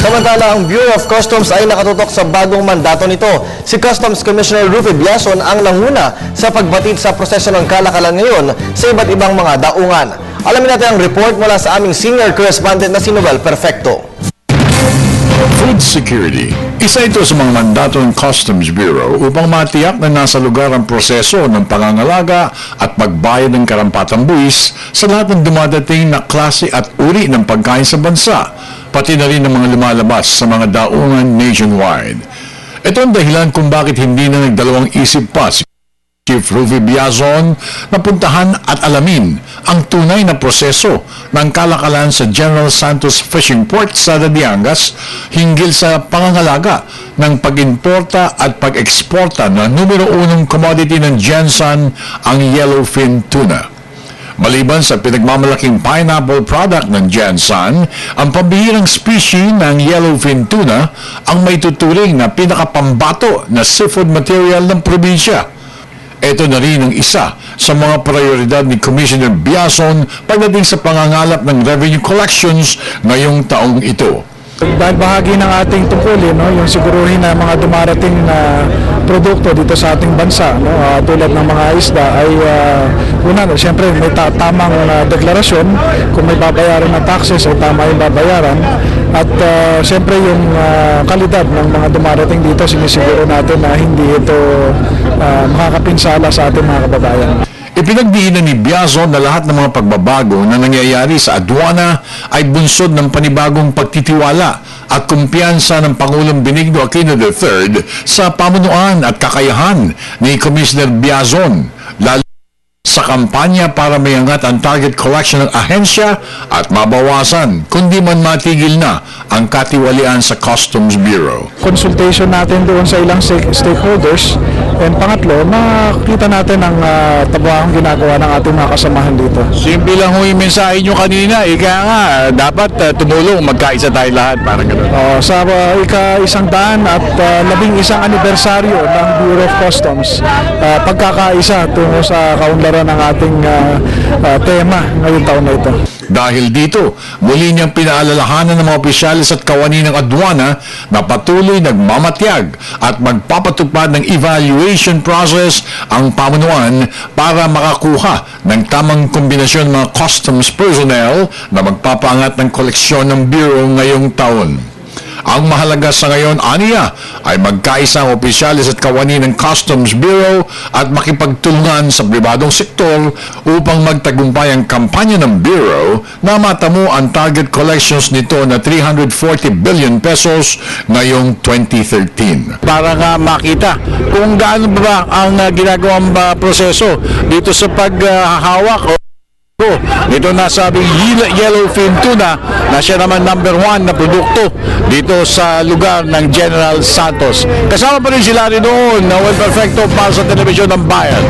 Samantala, ang Bureau of Customs ay nakatutok sa bagong mandato nito. Si Customs Commissioner Rufy Biazon ang nanguna sa pagbatid sa proseso ng kalakalan ngayon sa iba't ibang mga daungan. Alamin natin ang report mula sa aming senior correspondent na si Noel Perfecto. Food security. Isa ito sa mga mandato ng Customs Bureau upang matiyak na nasa lugar ang proseso ng pangangalaga at pagbayad ng karampatang buwis sa lahat ng dumadating na klase at uri ng pagkain sa bansa, pati na rin ng mga lumalabas sa mga daungan nationwide. Ito ang dahilan kung bakit hindi na nagdalawang isip pa si Chief Rufy Biazon na puntahan at alamin ang tunay na proseso ng kalakalan sa General Santos Fishing Port sa Dadiangas hinggil sa pangangalaga ng pag-importa at pag-eksporta ng numero 1 commodity ng Gensan, ang yellowfin tuna. Maliban sa pinagmamalaking pineapple product ng Gensan, ang pambihirang species ng yellowfin tuna ang may tuturing na pinakapambato na seafood material ng probinsya. Ito na rin ang isa sa mga prioridad ni Commissioner Biazon pagdating sa pangangalap ng revenue collections ngayong taong ito. Dahil bahagi ng ating tungkulin, yung siguruhin na mga dumarating na produkto dito sa ating bansa, tulad ng mga isda, ay siyempre may tamang deklarasyon. Kung may babayaran na taxes ay tama yung babayaran. At siyempre yung kalidad ng mga dumarating dito, sinisiguro natin na hindi ito makakapinsala sa ating mga kababayan. Ipinagdiinan ni Biazon na lahat ng mga pagbabago na nangyayari sa aduana ay bunsod ng panibagong pagtitiwala at kumpiyansa ng Pangulong Benigno Aquino III sa pamunuan at kakayahan ni Commissioner Biazon, lalo sa kampanya para mayangat ang target collection ng ahensya at mabawasan kundi man matigil na ang katiwalian sa Customs Bureau. Consultation natin doon sa ilang stakeholders, and pangatlo, makita natin ang tabuhang ginagawa ng ating mga kasamahan dito. Simple lang ho yung mensahe nyo kanina, kaya nga dapat tumulong, magkaisa tayo lahat, parang gano'n. Sa ika-100 at 11 anibersaryo ng Bureau of Customs, pagkakaisa tungo sa kaunlaran ng ating tema ngayong taon na ito. Dahil dito, muli niyang pinaalalahanan ng mga opisyalis at kawani ng aduana na patuloy nagmamatyag at magpapatupad ng evaluation process ang pamunuan para makakuha ng tamang kombinasyon ng mga customs personnel na magpapaangat ng koleksyon ng Bureau ngayong taon. Ang mahalaga sa ngayon, aniya, ay magkaisa ang opisyalis at kawani ng Customs Bureau at makipagtulungan sa pribadong sektor upang magtagumpay ang kampanya ng Bureau na matamo ang target collections nito na 340 billion pesos ngayong 2013. Para nga makita kung gaano ba ang ginagawang proseso dito sa paghahawak dito nasabing yellowfin tuna na siya naman number 1 na produkto dito sa lugar ng General Santos. Kasama pa rin sila rin noon na Noel Perfecto para sa Telebisyon ng Bayan.